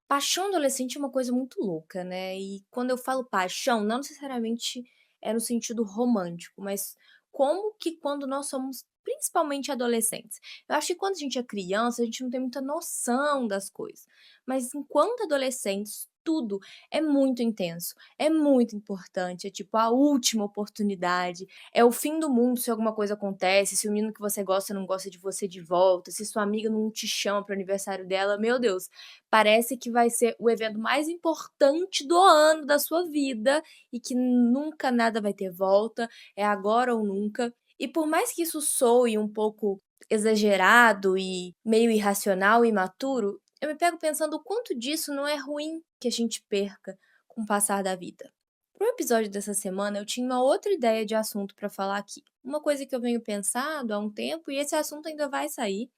Paixão adolescente é uma coisa muito louca, né, e quando eu falo paixão, não necessariamente é no sentido romântico, mas como que quando nós somos principalmente adolescentes. Eu acho que quando a gente é criança, a gente não tem muita noção das coisas, mas enquanto adolescentes, tudo é muito intenso, é muito importante, é tipo a última oportunidade, é o fim do mundo se alguma coisa acontece, se o menino que você gosta não gosta de você de volta, se sua amiga não te chama para o aniversário dela, meu Deus, parece que vai ser o evento mais importante do ano da sua vida e que nunca nada vai ter volta, é agora ou nunca. E por mais que isso soe um pouco exagerado e meio irracional e imaturo, eu me pego pensando o quanto disso não é ruim que a gente perca com o passar da vida. Para o episódio dessa semana, eu tinha uma outra ideia de assunto para falar aqui. Uma coisa que eu venho pensando há um tempo e esse assunto ainda vai sair,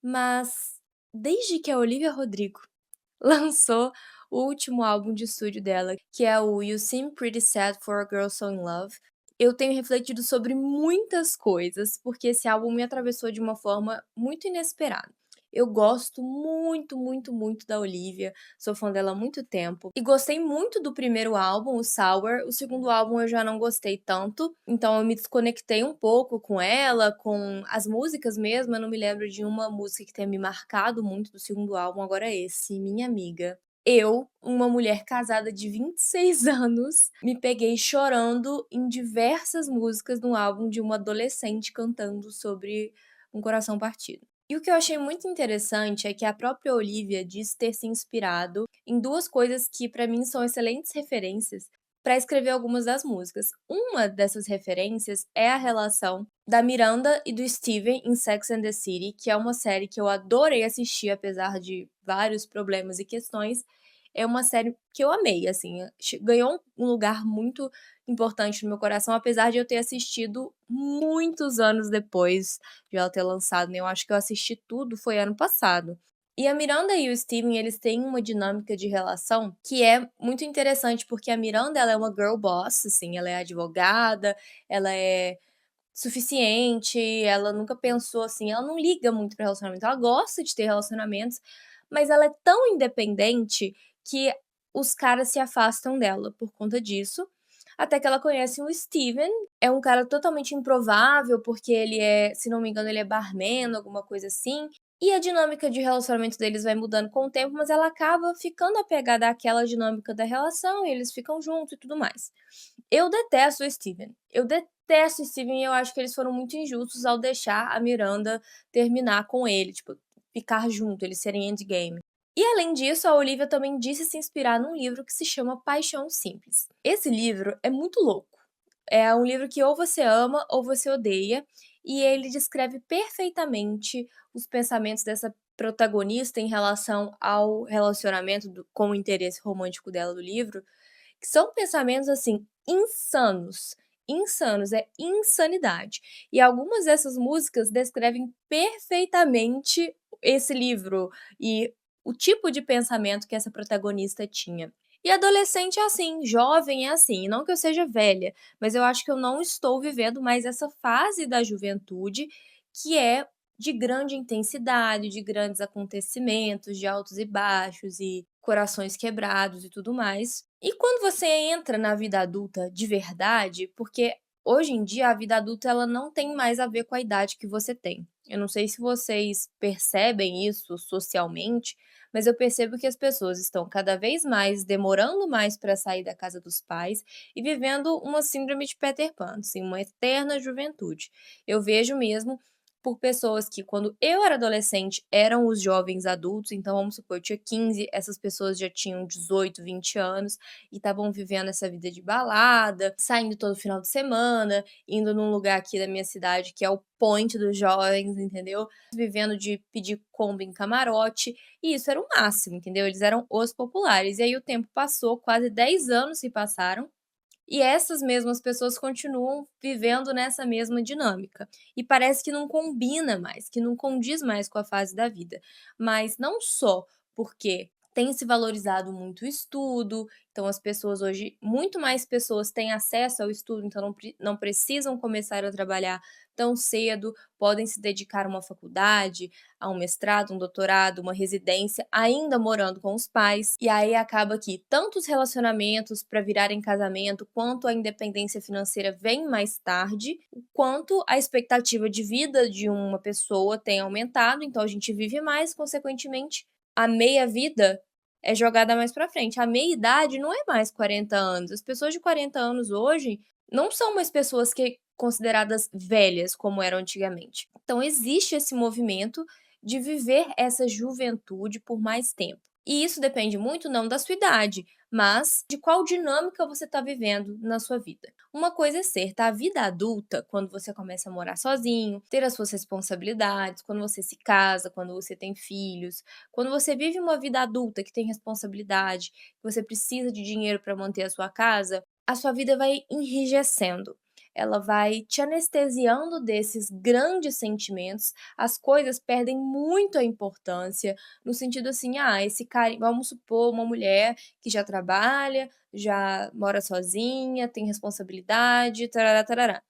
mas desde que a Olivia Rodrigo lançou o último álbum de estúdio dela, que é o You Seem Pretty Sad for a Girl So In Love, eu tenho refletido sobre muitas coisas, porque esse álbum me atravessou de uma forma muito inesperada. Eu gosto muito, muito, muito da Olivia, sou fã dela há muito tempo e gostei muito do primeiro álbum, o Sour. O segundo álbum eu já não gostei tanto, então eu me desconectei um pouco com ela, com as músicas mesmo. Eu não me lembro de uma música que tenha me marcado muito do segundo álbum, agora esse, Minha Amiga. Eu, uma mulher casada de 26 anos, me peguei chorando em diversas músicas no álbum de uma adolescente cantando sobre um coração partido. E o que eu achei muito interessante é que a própria Olivia diz ter se inspirado em 2 coisas que pra mim são excelentes referências pra escrever algumas das músicas. Uma dessas referências é a relação da Miranda e do Steven em Sex and the City, que é uma série que eu adorei assistir apesar de vários problemas e questões. É uma série que eu amei, assim, ganhou um lugar muito importante no meu coração, apesar de eu ter assistido muitos anos depois de ela ter lançado, né, eu acho que eu assisti tudo foi ano passado. E a Miranda e o Steven, eles têm uma dinâmica de relação que é muito interessante, porque a Miranda, ela é uma girl boss, assim, ela é advogada, ela é suficiente, ela nunca pensou assim, ela não liga muito pra relacionamento, ela gosta de ter relacionamentos, mas ela é tão independente que os caras se afastam dela por conta disso, até que ela conhece o Steven, é um cara totalmente improvável, porque ele é, se não me engano, ele é barman, alguma coisa assim, e a dinâmica de relacionamento deles vai mudando com o tempo, mas ela acaba ficando apegada àquela dinâmica da relação, e eles ficam juntos e tudo mais. Eu detesto o Steven. Eu detesto o Steven e eu acho que eles foram muito injustos ao deixar a Miranda terminar com ele, tipo, ficar junto, eles serem endgame. E além disso, a Olivia também disse se inspirar num livro que se chama Paixão Simples. Esse livro é muito louco. É um livro que ou você ama ou você odeia, e ele descreve perfeitamente os pensamentos dessa protagonista em relação ao relacionamento com o interesse romântico dela do livro, que são pensamentos, assim, insanos, insanos, é insanidade. E algumas dessas músicas descrevem perfeitamente esse livro e o tipo de pensamento que essa protagonista tinha. E adolescente é assim, jovem é assim, não que eu seja velha, mas eu acho que eu não estou vivendo mais essa fase da juventude que é de grande intensidade, de grandes acontecimentos, de altos e baixos e corações quebrados e tudo mais. E quando você entra na vida adulta de verdade, porque hoje em dia a vida adulta ela não tem mais a ver com a idade que você tem. Eu não sei se vocês percebem isso socialmente, mas eu percebo que as pessoas estão cada vez mais demorando mais para sair da casa dos pais e vivendo uma síndrome de Peter Pan, assim, uma eterna juventude. Eu vejo mesmo por pessoas que, quando eu era adolescente, eram os jovens adultos, então vamos supor, eu tinha 15, essas pessoas já tinham 18, 20 anos e estavam vivendo essa vida de balada, saindo todo final de semana, indo num lugar aqui da minha cidade que é o point dos jovens, entendeu? Vivendo de pedir combo em camarote, e isso era o máximo, entendeu? Eles eram os populares. E aí o tempo passou, quase 10 anos se passaram, e essas mesmas pessoas continuam vivendo nessa mesma dinâmica. E parece que não combina mais, que não condiz mais com a fase da vida. Mas não só porque Tem se valorizado muito o estudo, então as pessoas hoje muito mais pessoas têm acesso ao estudo, então não precisam começar a trabalhar tão cedo, podem se dedicar a uma faculdade, a um mestrado, um doutorado, uma residência, ainda morando com os pais. E aí acaba que tanto os relacionamentos para virarem casamento, quanto a independência financeira vem mais tarde, quanto a expectativa de vida de uma pessoa tem aumentado, então a gente vive mais, consequentemente a meia-vida é jogada mais pra frente. A meia-idade não é mais 40 anos. As pessoas de 40 anos hoje não são mais pessoas que consideradas velhas como eram antigamente. Então existe esse movimento de viver essa juventude por mais tempo. E isso depende muito não da sua idade, mas de qual dinâmica você está vivendo na sua vida. Uma coisa é certa, a vida adulta, quando você começa a morar sozinho, ter as suas responsabilidades, quando você se casa, quando você tem filhos, quando você vive uma vida adulta que tem responsabilidade, que você precisa de dinheiro para manter a sua casa, a sua vida vai enrijecendo. Ela vai te anestesiando desses grandes sentimentos, as coisas perdem muito a importância, no sentido assim, esse cara, vamos supor, uma mulher que já trabalha, já mora sozinha, tem responsabilidade, tarará, tarará.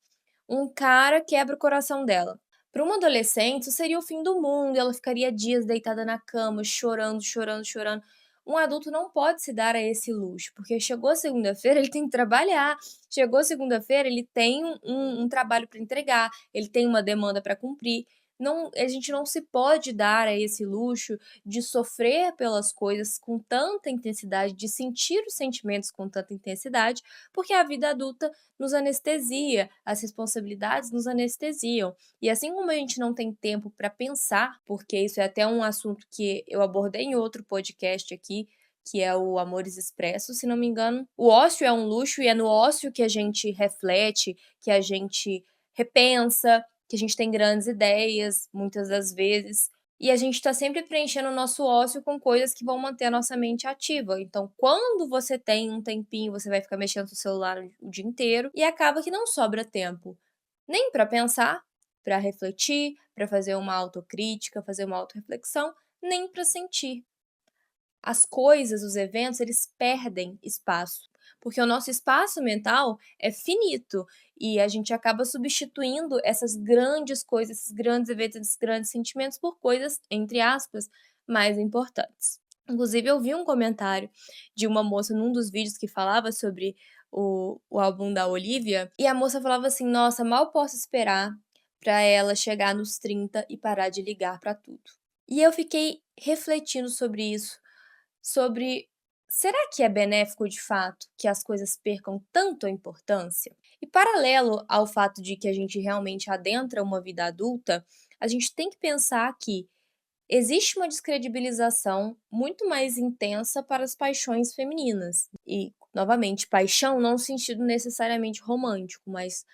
Um cara quebra o coração dela. Para uma adolescente, isso seria o fim do mundo, ela ficaria dias deitada na cama, chorando, chorando, chorando. Um adulto não pode se dar a esse luxo, porque chegou segunda-feira, ele tem que trabalhar. Chegou segunda-feira, ele tem um trabalho para entregar, ele tem uma demanda para cumprir. Não, a gente não se pode dar a esse luxo de sofrer pelas coisas com tanta intensidade, de sentir os sentimentos com tanta intensidade, porque a vida adulta nos anestesia, as responsabilidades nos anestesiam. E assim como a gente não tem tempo para pensar, porque isso é até um assunto que eu abordei em outro podcast aqui, que é o Amores Expressos, se não me engano. O ócio é um luxo e é no ócio que a gente reflete, que a gente repensa, que a gente tem grandes ideias, muitas das vezes. E a gente está sempre preenchendo o nosso ócio com coisas que vão manter a nossa mente ativa. Então, quando você tem um tempinho, você vai ficar mexendo no celular o dia inteiro e acaba que não sobra tempo nem para pensar, para refletir, para fazer uma autocrítica, fazer uma autorreflexão, nem para sentir. As coisas, os eventos, eles perdem espaço, porque o nosso espaço mental é finito e a gente acaba substituindo essas grandes coisas, esses grandes eventos, esses grandes sentimentos por coisas, entre aspas, mais importantes. Inclusive, eu vi um comentário de uma moça num dos vídeos que falava sobre o álbum da Olivia, e a moça falava assim: Nossa, mal posso esperar para ela chegar nos 30 e parar de ligar para tudo. E eu fiquei refletindo sobre isso, sobre será que é benéfico de fato que as coisas percam tanto a importância? E paralelo ao fato de que a gente realmente adentra uma vida adulta, a gente tem que pensar que existe uma descredibilização muito mais intensa para as paixões femininas. E, novamente, paixão não no sentido necessariamente romântico, mas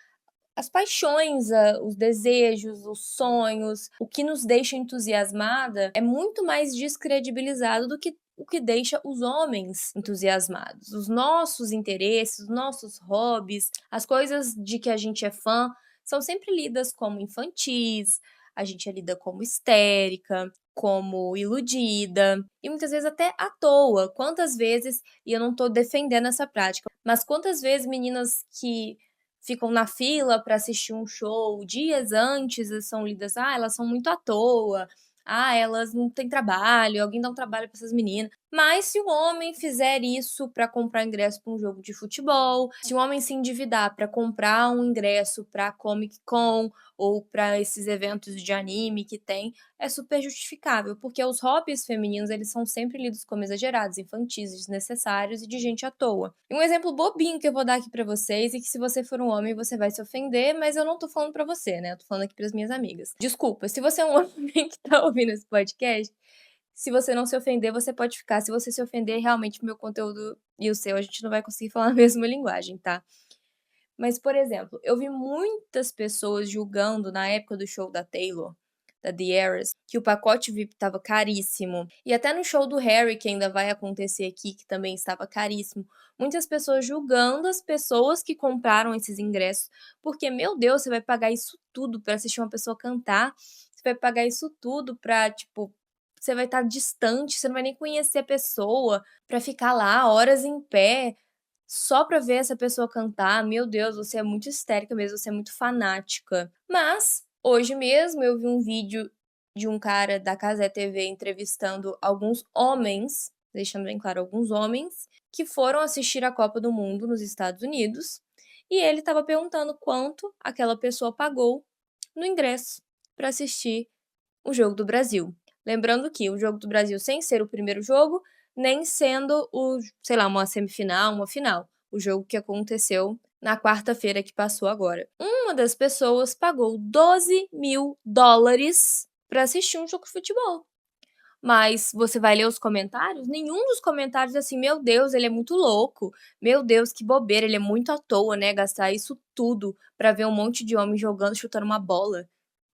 as paixões, os desejos, os sonhos, o que nos deixa entusiasmada é muito mais descredibilizado do que o que deixa os homens entusiasmados. Os nossos interesses, os nossos hobbies, as coisas de que a gente é fã, são sempre lidas como infantis, a gente é lida como histérica, como iludida e muitas vezes até à toa. Quantas vezes, e eu não tô defendendo essa prática, mas quantas vezes meninas que ficam na fila para assistir um show dias antes e são lidas: "Ah, elas são muito à toa. Ah, elas não têm trabalho, alguém dá um trabalho para essas meninas". Mas se o homem fizer isso para comprar ingresso para um jogo de futebol, se o homem se endividar para comprar um ingresso pra Comic Con ou para esses eventos de anime que tem, é super justificável, porque os hobbies femininos, eles são sempre lidos como exagerados, infantis, desnecessários e de gente à toa. E um exemplo bobinho que eu vou dar aqui pra vocês, e que se você for um homem você vai se ofender, mas eu não tô falando pra você, né, eu tô falando aqui para as minhas amigas. Desculpa, se você é um homem que tá ouvindo esse podcast, se você não se ofender, você pode ficar, se você se ofender, realmente o meu conteúdo e o seu, a gente não vai conseguir falar a mesma linguagem, tá? Mas, por exemplo, eu vi muitas pessoas julgando na época do show da Taylor, da The Eras, que o pacote VIP estava caríssimo. E até no show do Harry, que ainda vai acontecer aqui, que também estava caríssimo. Muitas pessoas julgando as pessoas que compraram esses ingressos, porque, meu Deus, você vai pagar isso tudo para assistir uma pessoa cantar, você vai pagar isso tudo pra, tipo, você vai estar distante, você não vai nem conhecer a pessoa, pra ficar lá horas em pé, só pra ver essa pessoa cantar. Meu Deus, você é muito histérica mesmo, você é muito fanática. Mas, hoje mesmo eu vi um vídeo de um cara da Cazé TV entrevistando alguns homens, deixando bem claro, alguns homens, que foram assistir a Copa do Mundo nos Estados Unidos, e ele estava perguntando quanto aquela pessoa pagou no ingresso para assistir o jogo do Brasil. Lembrando que o jogo do Brasil, sem ser o primeiro jogo, nem sendo sei lá, uma semifinal, uma final. O jogo que aconteceu na quarta-feira que passou agora. Uma das pessoas pagou $12.000 para assistir um jogo de futebol. Mas você vai ler os comentários, nenhum dos comentários é assim: "Meu Deus, ele é muito louco. Meu Deus, que bobeira, ele é muito à toa, né, gastar isso tudo pra ver um monte de homem jogando, chutando uma bola".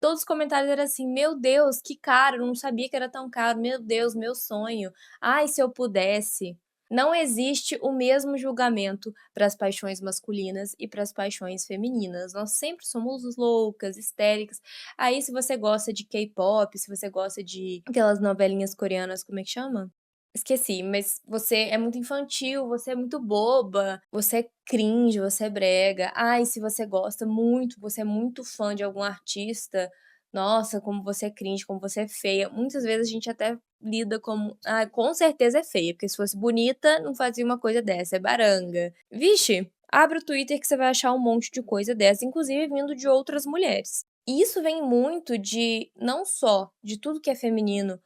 Todos os comentários eram assim: "Meu Deus, que caro, não sabia que era tão caro. Meu Deus, meu sonho. Ai, se eu pudesse". Não existe o mesmo julgamento para as paixões masculinas e para as paixões femininas. Nós sempre somos loucas, histéricas. Aí, se você gosta de K-pop, se você gosta de aquelas novelinhas coreanas, como é que chama? Esqueci, mas você é muito infantil, você é muito boba, você é cringe, você é brega. Ai, se você gosta muito, você é muito fã de algum artista, nossa, como você é cringe, como você é feia. Muitas vezes a gente até lida como, ah, com certeza é feia, porque se fosse bonita, não fazia uma coisa dessa, é baranga. Vixe, abre o Twitter que você vai achar um monte de coisa dessa, inclusive vindo de outras mulheres. E isso vem muito de, não só de tudo que é feminino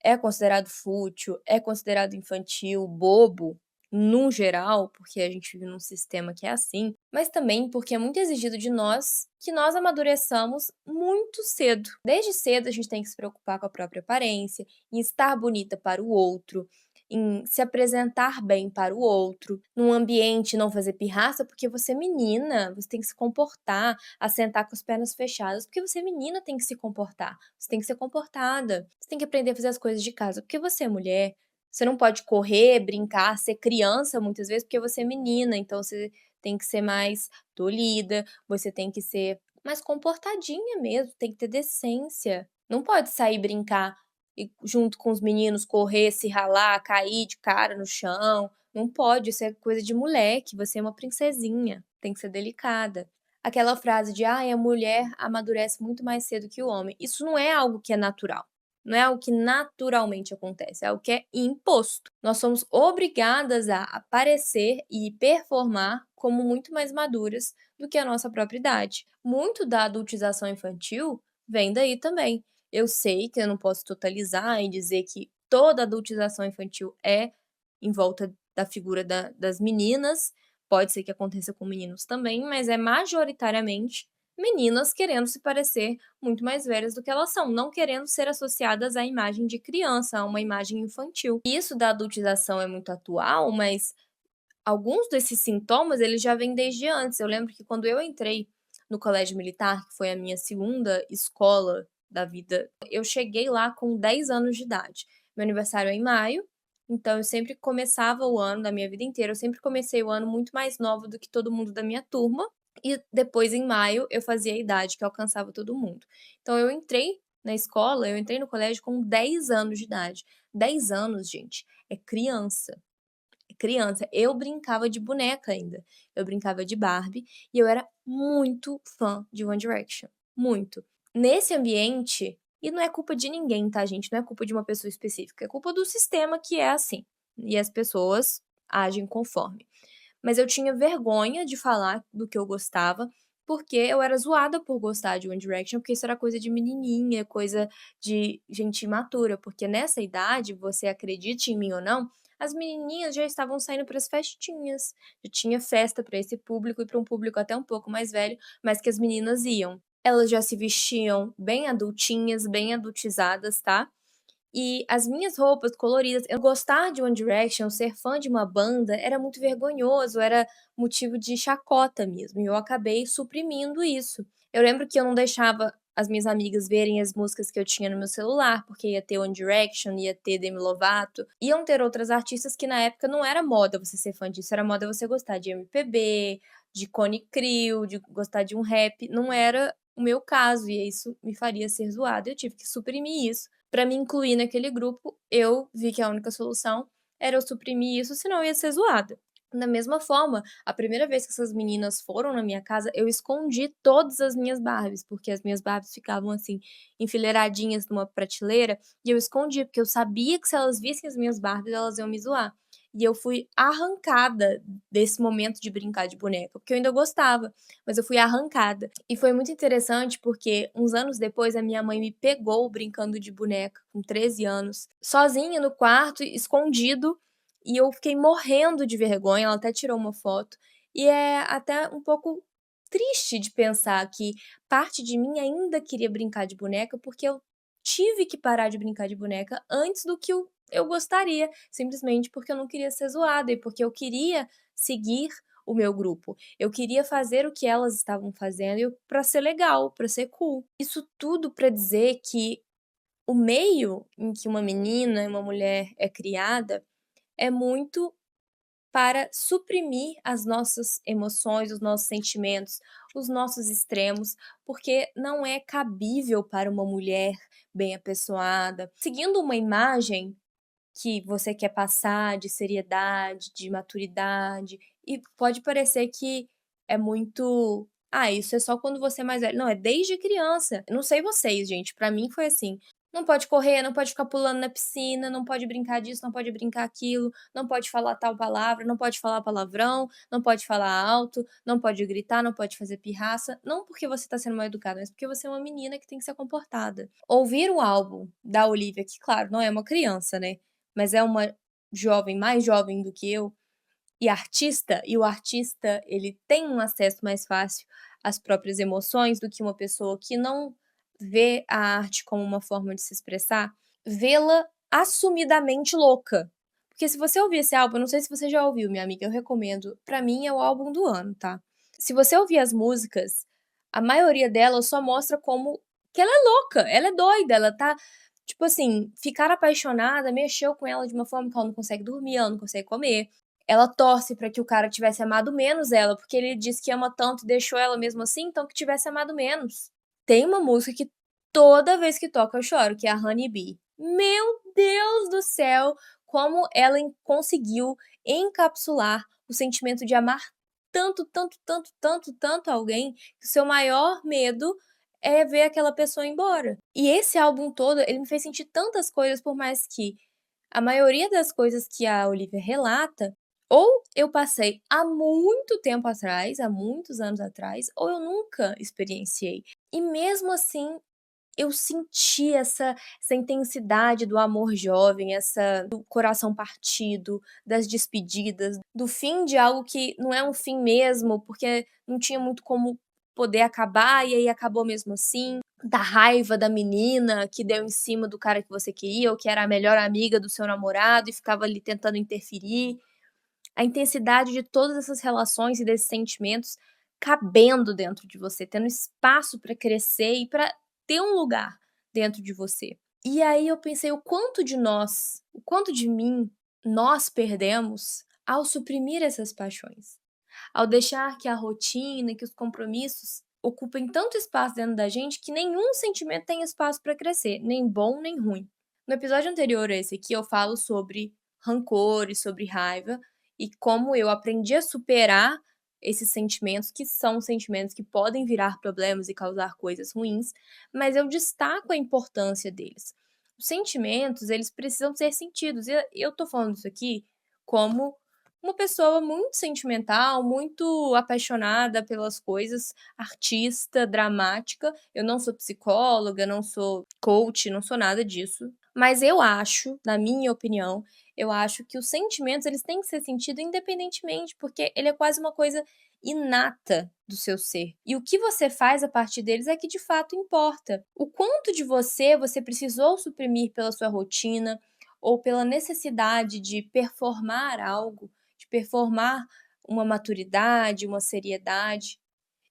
é considerado fútil, é considerado infantil, bobo, num geral, porque a gente vive num sistema que é assim, mas também porque é muito exigido de nós que nós amadureçamos muito cedo. Desde cedo a gente tem que se preocupar com a própria aparência, em estar bonita para o outro, em se apresentar bem para o outro, num ambiente não fazer pirraça, porque você é menina, você tem que se comportar, assentar com as pernas fechadas, porque você é menina, tem que se comportar, você tem que ser comportada, você tem que aprender a fazer as coisas de casa, porque você é mulher, você não pode correr, brincar, ser criança muitas vezes, porque você é menina, então você tem que ser mais tolhida, você tem que ser mais comportadinha mesmo, tem que ter decência. Não pode sair brincar e junto com os meninos correr, se ralar, cair de cara no chão, não pode, isso é coisa de moleque, você é uma princesinha, tem que ser delicada. Aquela frase de: "Ai, a mulher amadurece muito mais cedo que o homem", isso não é algo que é natural, não é algo que naturalmente acontece, é algo que é imposto. Nós somos obrigadas a aparecer e performar como muito mais maduras do que a nossa própria idade. Muito da adultização infantil vem daí também. Eu sei que eu não posso totalizar e dizer que toda adultização infantil é em volta da figura das meninas, pode ser que aconteça com meninos também, mas é majoritariamente meninas querendo se parecer muito mais velhas do que elas são, não querendo ser associadas à imagem de criança, a uma imagem infantil. Isso da adultização é muito atual, mas alguns desses sintomas, eles já vêm desde antes. Eu lembro que quando eu entrei no colégio militar, que foi a minha segunda escola da vida, eu cheguei lá com 10 anos de idade. Meu aniversário é em maio, então eu sempre começava o ano da minha vida inteira, eu sempre comecei o ano muito mais nova do que todo mundo da minha turma, e depois em maio eu fazia a idade que alcançava todo mundo. Então eu entrei na escola, eu entrei no colégio com 10 anos de idade. 10 anos, gente, é criança. Criança, eu brincava de boneca ainda, eu brincava de Barbie e eu era muito fã de One Direction, muito. Nesse ambiente e não é culpa de ninguém, tá gente, não é culpa de uma pessoa específica, é culpa do sistema que é assim, e as pessoas agem conforme. Mas eu tinha vergonha de falar do que eu gostava, porque eu era zoada por gostar de One Direction, porque isso era coisa de menininha, coisa de gente imatura, porque nessa idade, você acredite em mim ou não, as menininhas já estavam saindo para as festinhas, já tinha festa para esse público e para um público até um pouco mais velho, mas que as meninas iam. Elas já se vestiam bem adultinhas, bem adultizadas, tá? E as minhas roupas coloridas, eu gostar de One Direction, ser fã de uma banda, era muito vergonhoso, era motivo de chacota mesmo, e eu acabei suprimindo isso. Eu lembro que eu não deixava as minhas amigas verem as músicas que eu tinha no meu celular, porque ia ter One Direction, ia ter Demi Lovato, iam ter outras artistas que na época não era moda você ser fã disso, era moda você gostar de MPB, de Cone Crew, de gostar de um rap, não era o meu caso, e isso me faria ser zoada, eu tive que suprimir isso Pra me incluir naquele grupo, eu vi que a única solução era eu suprimir isso, senão eu ia ser zoada. Da mesma forma, a primeira vez que essas meninas foram na minha casa, eu escondi todas as minhas Barbies, porque as minhas Barbies ficavam, assim, enfileiradinhas numa prateleira, e eu escondia, porque eu sabia que se elas vissem as minhas Barbies, elas iam me zoar. E eu fui arrancada desse momento de brincar de boneca, porque eu ainda gostava, mas eu fui arrancada. E foi muito interessante, porque uns anos depois a minha mãe me pegou brincando de boneca, com 13 anos, sozinha no quarto, escondido, e eu fiquei morrendo de vergonha, ela até tirou uma foto, e é até um pouco triste de pensar que parte de mim ainda queria brincar de boneca, porque eu tive que parar de brincar de boneca antes do que eu gostaria, simplesmente porque eu não queria ser zoada e porque eu queria seguir o meu grupo. Eu queria fazer o que elas estavam fazendo e pra ser legal, pra ser cool. Isso tudo pra dizer que o meio em que uma menina e uma mulher é criada é muito para suprimir as nossas emoções, os nossos sentimentos, os nossos extremos, porque não é cabível para uma mulher bem apessoada, seguindo uma imagem que você quer passar de seriedade, de maturidade, e pode parecer que é muito: "Ah, isso é só quando você é mais velho", não, é desde criança. Eu não sei vocês, gente, pra mim foi assim: não pode correr, não pode ficar pulando na piscina, não pode brincar disso, não pode brincar aquilo, não pode falar tal palavra, não pode falar palavrão, não pode falar alto, não pode gritar, não pode fazer pirraça, não porque você tá sendo mal educada, mas porque você é uma menina que tem que ser comportada. Ouvir o álbum da Olivia, que claro, não é uma criança, né, mas é uma jovem mais jovem do que eu, e artista, e o artista ele tem um acesso mais fácil às próprias emoções do que uma pessoa que não vê a arte como uma forma de se expressar, vê-la assumidamente louca. Porque se você ouvir esse álbum, eu não sei se você já ouviu, minha amiga, eu recomendo, pra mim é o álbum do ano, tá. Se você ouvir as músicas, a maioria delas só mostra como que ela é louca, ela é doida, ela tá tipo assim, ficar apaixonada mexeu com ela de uma forma que ela não consegue dormir, ela não consegue comer. Ela torce pra que o cara tivesse amado menos ela, porque ele disse que ama tanto e deixou ela mesmo assim, então que tivesse amado menos. Tem uma música que toda vez que toca eu choro, que é a Honey Bee. Meu Deus do céu, como ela conseguiu encapsular o sentimento de amar tanto, tanto, tanto, tanto, tanto alguém, que o seu maior medo é ver aquela pessoa embora. E esse álbum todo, ele me fez sentir tantas coisas, por mais que a maioria das coisas que a Olivia relata, ou eu passei há muito tempo atrás, há muitos anos atrás, ou eu nunca experienciei. E mesmo assim, eu senti essa intensidade do amor jovem, essa do coração partido, das despedidas, do fim de algo que não é um fim mesmo, porque não tinha muito como poder acabar e aí acabou mesmo assim, da raiva da menina que deu em cima do cara que você queria ou que era a melhor amiga do seu namorado e ficava ali tentando interferir. A intensidade de todas essas relações e desses sentimentos cabendo dentro de você, tendo espaço para crescer e para ter um lugar dentro de você. E aí eu pensei o quanto de nós, o quanto de mim nós perdemos ao suprimir essas paixões, ao deixar que a rotina, que os compromissos ocupem tanto espaço dentro da gente que nenhum sentimento tem espaço para crescer, nem bom nem ruim. No episódio anterior a esse aqui eu falo sobre rancor e sobre raiva e como eu aprendi a superar esses sentimentos, que são sentimentos que podem virar problemas e causar coisas ruins, mas eu destaco a importância deles. Os sentimentos, eles precisam ser sentidos, e eu tô falando isso aqui como uma pessoa muito sentimental, muito apaixonada pelas coisas, artista, dramática. Eu não sou psicóloga, não sou coach, não sou nada disso, mas eu acho, na minha opinião, eu acho que os sentimentos eles têm que ser sentidos independentemente, porque ele é quase uma coisa inata do seu ser. E o que você faz a partir deles é que de fato importa. O quanto de você precisou suprimir pela sua rotina ou pela necessidade de performar algo, de performar uma maturidade, uma seriedade.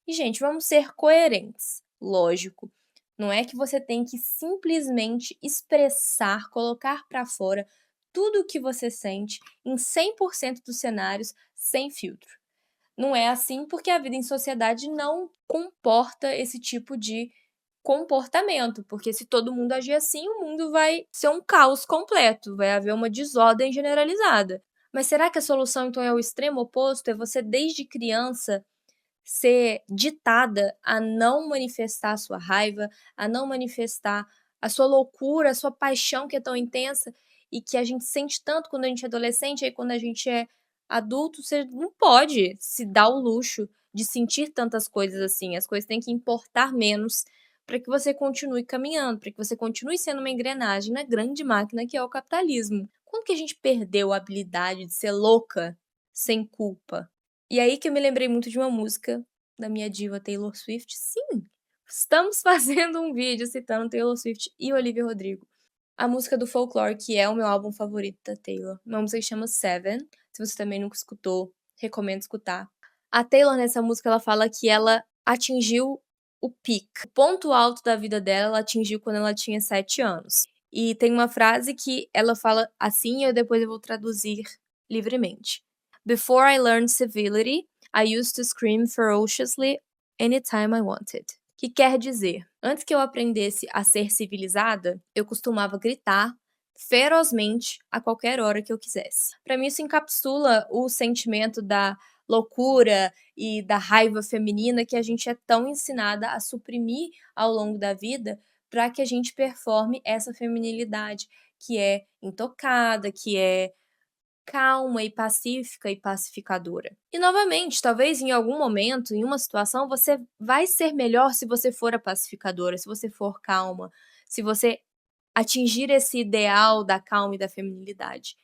E gente, vamos ser coerentes, lógico. Não é que você tem que simplesmente expressar, colocar para fora tudo o que você sente em 100% dos cenários sem filtro. Não é assim porque a vida em sociedade não comporta esse tipo de comportamento, porque se todo mundo agir assim, o mundo vai ser um caos completo, vai haver uma desordem generalizada. Mas será que a solução então é o extremo oposto? É você desde criança ser ditada a não manifestar a sua raiva, a não manifestar a sua loucura, a sua paixão que é tão intensa e que a gente sente tanto quando a gente é adolescente, aí quando a gente é adulto, você não pode se dar o luxo de sentir tantas coisas assim, as coisas têm que importar menos para que você continue caminhando, para que você continue sendo uma engrenagem na grande máquina que é o capitalismo. Quando que a gente perdeu a habilidade de ser louca sem culpa? E aí que eu me lembrei muito de uma música da minha diva Taylor Swift. Sim, estamos fazendo um vídeo citando Taylor Swift e Olivia Rodrigo. A música do Folklore, que é o meu álbum favorito da Taylor. Uma música que chama Seven. Se você também nunca escutou, recomendo escutar. A Taylor, nessa música, ela fala que ela atingiu o peak. O ponto alto da vida dela, ela atingiu quando ela tinha 7 anos. E tem uma frase que ela fala assim, e depois eu vou traduzir livremente. Before I learned civility, I used to scream ferociously anytime I wanted. Que quer dizer, antes que eu aprendesse a ser civilizada, eu costumava gritar ferozmente a qualquer hora que eu quisesse. Para mim isso encapsula o sentimento da loucura e da raiva feminina que a gente é tão ensinada a suprimir ao longo da vida para que a gente performe essa feminilidade que é intocada, que é calma e pacífica e pacificadora. E novamente, talvez em algum momento, em uma situação, você vai ser melhor se você for a pacificadora, se você for calma, se você atingir esse ideal da calma e da feminilidade.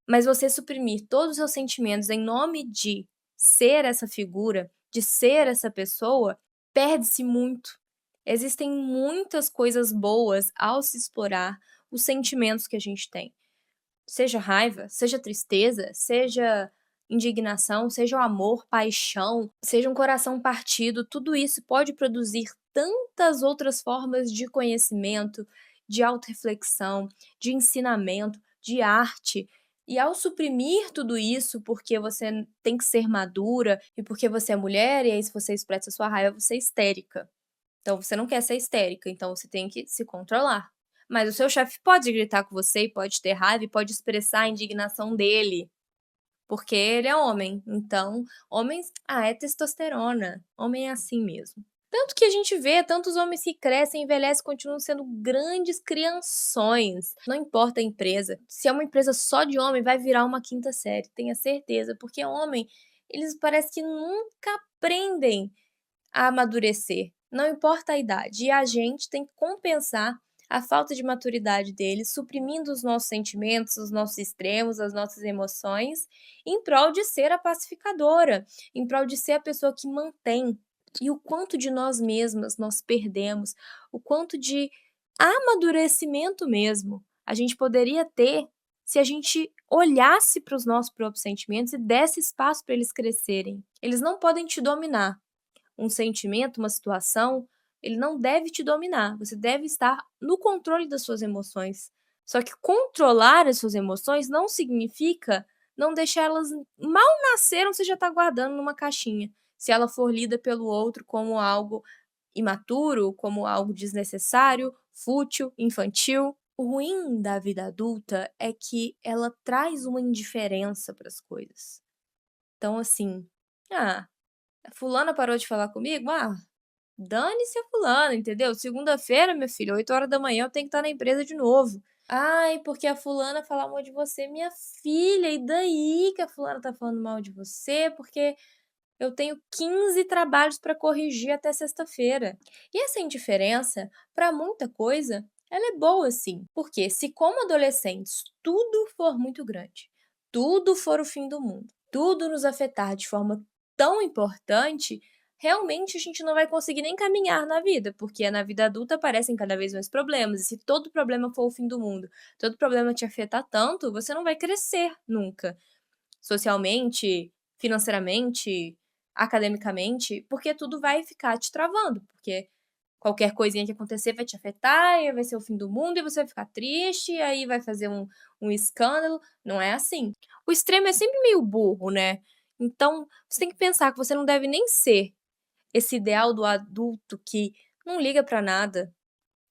Mas você suprimir todos os seus sentimentos em nome de ser essa figura, de ser essa pessoa, perde-se muito. Existem muitas coisas boas ao se explorar os sentimentos que a gente tem. Seja raiva, seja tristeza, seja indignação, seja o amor, paixão, seja um coração partido, tudo isso pode produzir tantas outras formas de conhecimento, de autorreflexão, de ensinamento, de arte. E ao suprimir tudo isso, porque você tem que ser madura e porque você é mulher, e aí se você expressa sua raiva, você é histérica. Então você não quer ser histérica, então você tem que se controlar. Mas o seu chefe pode gritar com você e pode ter raiva e pode expressar a indignação dele, porque ele é homem. Então, homens, é testosterona. Homem é assim mesmo. Tanto que a gente vê tantos homens que crescem, envelhecem, continuam sendo grandes crianções. Não importa a empresa. Se é uma empresa só de homem, vai virar uma quinta série, tenha certeza, porque homem, eles parece que nunca aprendem a amadurecer, não importa a idade. E a gente tem que compensar a falta de maturidade deles, suprimindo os nossos sentimentos, os nossos extremos, as nossas emoções, em prol de ser a pacificadora, em prol de ser a pessoa que mantém. E o quanto de nós mesmas nós perdemos, o quanto de amadurecimento mesmo a gente poderia ter se a gente olhasse para os nossos próprios sentimentos e desse espaço para eles crescerem. Eles não podem te dominar, um sentimento, uma situação, ele não deve te dominar, você deve estar no controle das suas emoções. Só que controlar as suas emoções não significa não deixar elas mal nasceram, você já está guardando numa caixinha. Se ela for lida pelo outro como algo imaturo, como algo desnecessário, fútil, infantil. O ruim da vida adulta é que ela traz uma indiferença para as coisas. Então, assim, ah, fulana parou de falar comigo? Dane-se a fulana, entendeu? Segunda-feira, meu filho, 8 horas da manhã eu tenho que estar na empresa de novo. Ai, porque a fulana fala mal de você. Minha filha, e daí que a fulana tá falando mal de você? Porque eu tenho 15 trabalhos para corrigir até sexta-feira. E essa indiferença, para muita coisa, ela é boa sim. Porque se como adolescentes tudo for muito grande, tudo for o fim do mundo, tudo nos afetar de forma tão importante, realmente a gente não vai conseguir nem caminhar na vida, porque na vida adulta aparecem cada vez mais problemas, e se todo problema for o fim do mundo, todo problema te afetar tanto, você não vai crescer nunca, socialmente, financeiramente, academicamente, porque tudo vai ficar te travando, porque qualquer coisinha que acontecer vai te afetar, e vai ser o fim do mundo, e você vai ficar triste, e aí vai fazer um escândalo. Não é assim. O extremo é sempre meio burro, né? Então, você tem que pensar que você não deve nem ser esse ideal do adulto que não liga pra nada,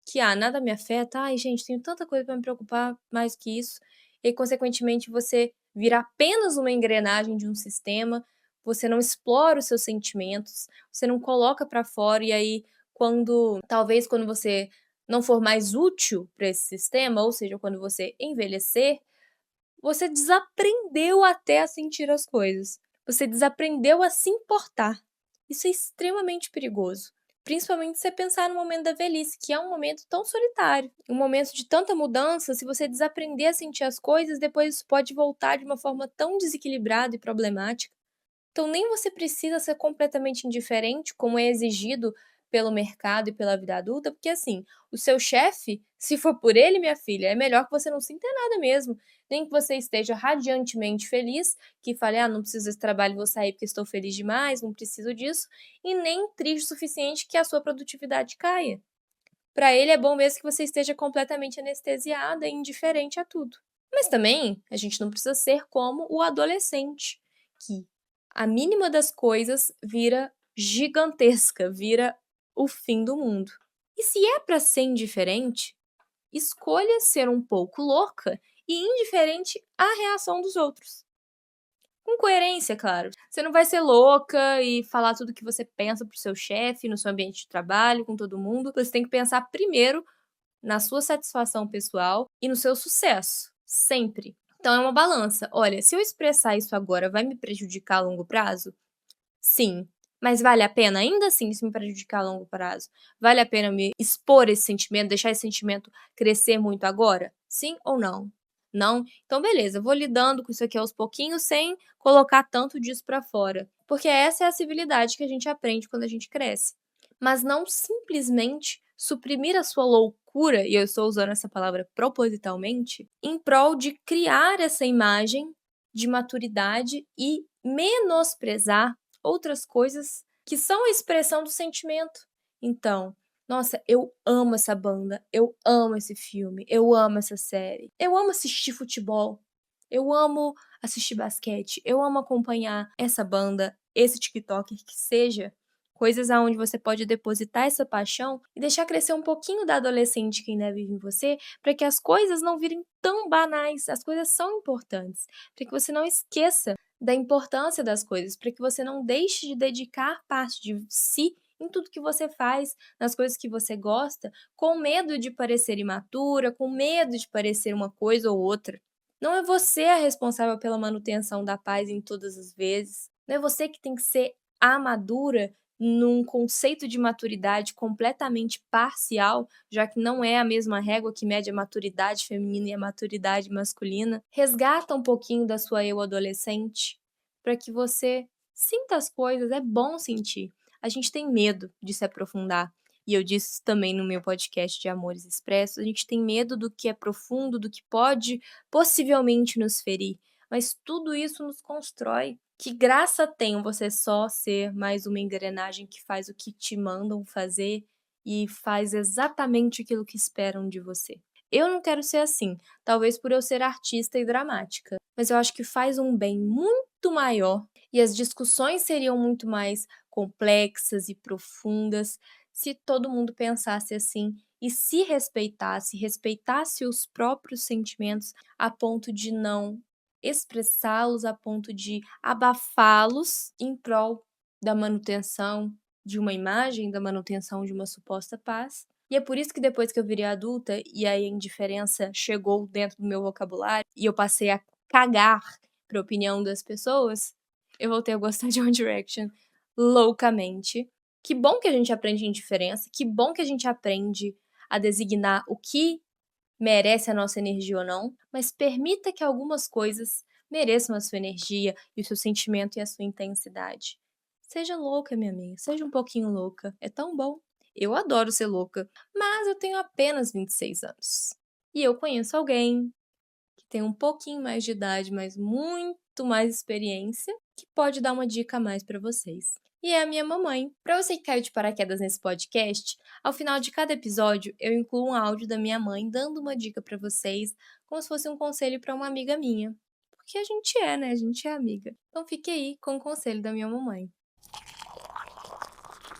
que, nada me afeta, "Ai gente, tenho tanta coisa pra me preocupar mais que isso", e consequentemente você vira apenas uma engrenagem de um sistema, você não explora os seus sentimentos, você não coloca pra fora e aí talvez quando você não for mais útil para esse sistema, ou seja, quando você envelhecer, você desaprendeu até a sentir as coisas. Você desaprendeu a se importar. Isso é extremamente perigoso. Principalmente se você pensar no momento da velhice, que é um momento tão solitário, um momento de tanta mudança. Se você desaprender a sentir as coisas, depois isso pode voltar de uma forma tão desequilibrada e problemática. Então nem você precisa ser completamente indiferente, como é exigido pelo mercado e pela vida adulta, porque assim, o seu chefe, se for por ele, minha filha, é melhor que você não sinta nada mesmo. Nem que você esteja radiantemente feliz, que fale, não preciso desse trabalho, vou sair porque estou feliz demais, não preciso disso, e nem triste o suficiente que a sua produtividade caia. Para ele é bom mesmo que você esteja completamente anestesiada e indiferente a tudo. Mas também a gente não precisa ser como o adolescente, que a mínima das coisas vira gigantesca, vira o fim do mundo. E se é para ser indiferente, escolha ser um pouco louca e indiferente à reação dos outros. Com coerência, claro. Você não vai ser louca e falar tudo o que você pensa pro seu chefe, no seu ambiente de trabalho, com todo mundo. Você tem que pensar primeiro na sua satisfação pessoal e no seu sucesso, sempre. Então é uma balança. Olha, se eu expressar isso agora vai me prejudicar a longo prazo? Sim. Mas vale a pena? Ainda assim, se me prejudicar a longo prazo, vale a pena me expor esse sentimento, deixar esse sentimento crescer muito agora? Sim ou não? Não? Então beleza, eu vou lidando com isso aqui aos pouquinhos sem colocar tanto disso pra fora, porque essa é a civilidade que a gente aprende quando a gente cresce. Mas não simplesmente suprimir a sua loucura, e eu estou usando essa palavra propositalmente, em prol de criar essa imagem de maturidade e menosprezar outras coisas que são a expressão do sentimento. Então, nossa, eu amo essa banda, eu amo esse filme, eu amo essa série, eu amo assistir futebol, eu amo assistir basquete, eu amo acompanhar essa banda, esse TikToker que seja, coisas aonde você pode depositar essa paixão e deixar crescer um pouquinho da adolescente que ainda vive em você, para que as coisas não virem tão banais, as coisas são importantes, para que você não esqueça da importância das coisas, para que você não deixe de dedicar parte de si em tudo que você faz, nas coisas que você gosta, com medo de parecer imatura, com medo de parecer uma coisa ou outra. Não é você a responsável pela manutenção da paz em todas as vezes. Não é você que tem que ser a madura num conceito de maturidade completamente parcial, já que não é a mesma régua que mede a maturidade feminina e a maturidade masculina. Resgata um pouquinho da sua eu adolescente, para que você sinta as coisas, é bom sentir. A gente tem medo de se aprofundar, e eu disse isso também no meu podcast de Amores Expressos, a gente tem medo do que é profundo, do que pode possivelmente nos ferir, mas tudo isso nos constrói. Que graça tem você só ser mais uma engrenagem que faz o que te mandam fazer e faz exatamente aquilo que esperam de você. Eu não quero ser assim, talvez por eu ser artista e dramática, mas eu acho que faz um bem muito maior e as discussões seriam muito mais complexas e profundas se todo mundo pensasse assim e se respeitasse, respeitasse os próprios sentimentos a ponto de não expressá-los, a ponto de abafá-los em prol da manutenção de uma imagem, da manutenção de uma suposta paz. E é por isso que depois que eu virei adulta e aí a indiferença chegou dentro do meu vocabulário e eu passei a cagar para a opinião das pessoas, eu voltei a gostar de One Direction loucamente. Que bom que a gente aprende indiferença, que bom que a gente aprende a designar o que merece a nossa energia ou não, mas permita que algumas coisas mereçam a sua energia e o seu sentimento e a sua intensidade. Seja louca, minha amiga, seja um pouquinho louca, é tão bom. Eu adoro ser louca, mas eu tenho apenas 26 anos. E eu conheço alguém que tem um pouquinho mais de idade, mas muito mais experiência, que pode dar uma dica a mais para vocês. E é a minha mamãe. Para você que caiu de paraquedas nesse podcast, ao final de cada episódio eu incluo um áudio da minha mãe dando uma dica para vocês, como se fosse um conselho para uma amiga minha. Porque a gente é, né? A gente é amiga. Então fique aí com o conselho da minha mamãe.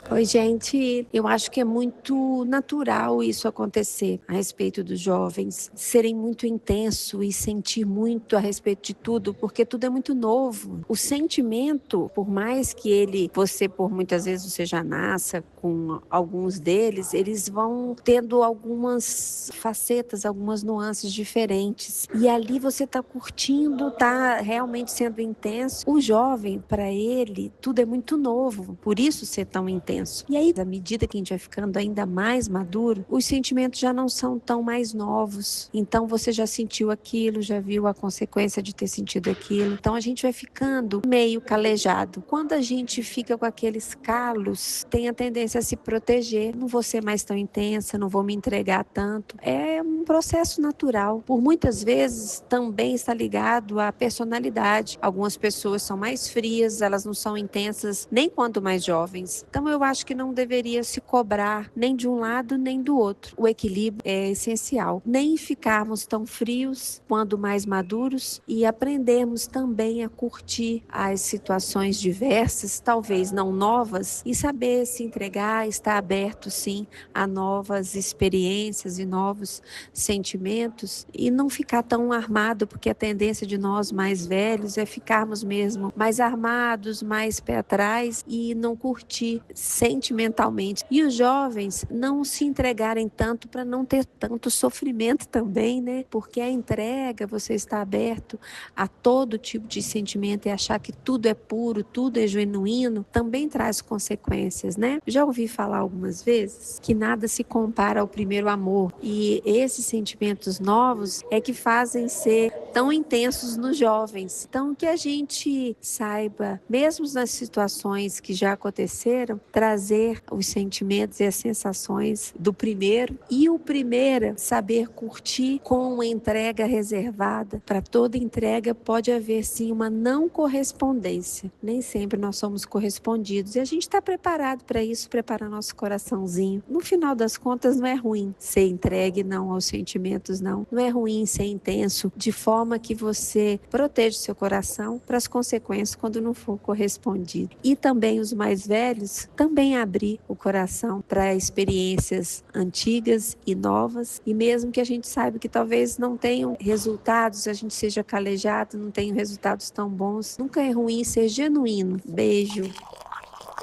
Oi, gente. Eu acho que é muito natural isso acontecer a respeito dos jovens serem muito intenso e sentir muito a respeito de tudo, porque tudo é muito novo. O sentimento, por mais que você por muitas vezes você já nasça com alguns deles, eles vão tendo algumas facetas, algumas nuances diferentes. E ali você está curtindo, está realmente sendo intenso. O jovem, para ele, tudo é muito novo, por isso ser tão intenso. E aí, à medida que a gente vai ficando ainda mais maduro, os sentimentos já não são tão mais novos. Então você já sentiu aquilo, já viu a consequência de ter sentido aquilo. Então a gente vai ficando meio calejado. Quando a gente fica com aqueles calos, tem a tendência a se proteger. Não vou ser mais tão intensa, não vou me entregar tanto. É um processo natural. Por muitas vezes também está ligado à personalidade. Algumas pessoas são mais frias, elas não são intensas nem quando mais jovens. Então eu acho que não deveria se cobrar nem de um lado nem do outro. O equilíbrio é essencial. Nem ficarmos tão frios quando mais maduros e aprendermos também a curtir as situações diversas, talvez não novas, e saber se entregar, estar aberto sim a novas experiências e novos sentimentos e não ficar tão armado, porque a tendência de nós mais velhos é ficarmos mesmo mais armados, mais pé atrás e não curtir sentimentalmente. E os jovens não se entregarem tanto para não ter tanto sofrimento também, né? Porque a entrega, você está aberto a todo tipo de sentimento e achar que tudo é puro, tudo é genuíno, também traz consequências, né? Já ouvi falar algumas vezes que nada se compara ao primeiro amor e esses sentimentos novos é que fazem ser tão intensos nos jovens. Então, que a gente saiba, mesmo nas situações que já aconteceram, trazer os sentimentos e as sensações do primeiro e o primeiro saber curtir com uma entrega reservada. Para toda entrega pode haver sim uma não correspondência. Nem sempre nós somos correspondidos e a gente está preparado para isso, preparar nosso coraçãozinho. No final das contas, não é ruim ser entregue não aos sentimentos, não. Não é ruim ser intenso, de forma que você proteja o seu coração para as consequências quando não for correspondido. E também os mais velhos, também abrir o coração para experiências antigas e novas, e mesmo que a gente saiba que talvez não tenham resultados, a gente seja calejado, não tenha resultados tão bons, nunca é ruim ser genuíno. Beijo.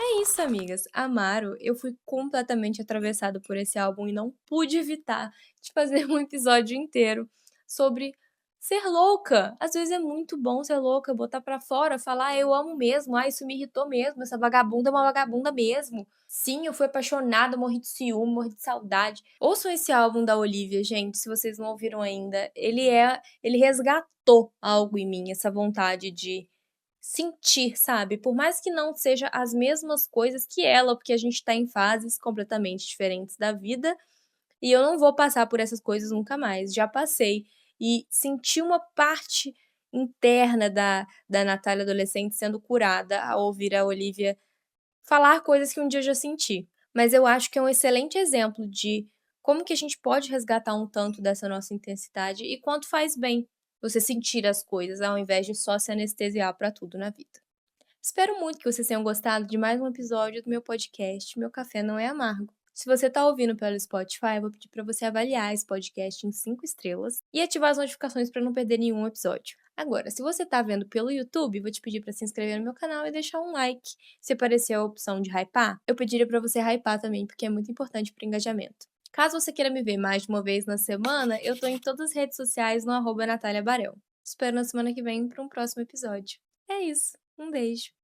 É isso, amigas. Amaro, eu fui completamente atravessada por esse álbum e não pude evitar de fazer um episódio inteiro sobre ser louca. Às vezes é muito bom ser louca, botar pra fora, falar: "Ah, eu amo mesmo, ah, isso me irritou mesmo, essa vagabunda é uma vagabunda mesmo. Sim, eu fui apaixonada, morri de ciúme, morri de saudade". Ouçam esse álbum da Olivia, gente, se vocês não ouviram ainda. Ele resgatou algo em mim, essa vontade de sentir, sabe, por mais que não seja as mesmas coisas que ela, porque a gente tá em fases completamente diferentes da vida, e eu não vou passar por essas coisas nunca mais, já passei. E senti uma parte interna da Natália adolescente sendo curada ao ouvir a Olivia falar coisas que um dia eu já senti. Mas eu acho que é um excelente exemplo de como que a gente pode resgatar um tanto dessa nossa intensidade e quanto faz bem você sentir as coisas, ao invés de só se anestesiar pra tudo na vida. Espero muito que vocês tenham gostado de mais um episódio do meu podcast Meu Café Não É Amargo. Se você está ouvindo pelo Spotify, eu vou pedir para você avaliar esse podcast em 5 estrelas e ativar as notificações para não perder nenhum episódio. Agora, se você está vendo pelo YouTube, vou te pedir para se inscrever no meu canal e deixar um like. Se aparecer a opção de hypar, eu pediria para você hypar também, porque é muito importante para o engajamento. Caso você queira me ver mais de uma vez na semana, eu estou em todas as redes sociais no @Natália Barel. Espero na semana que vem para um próximo episódio. É isso, um beijo!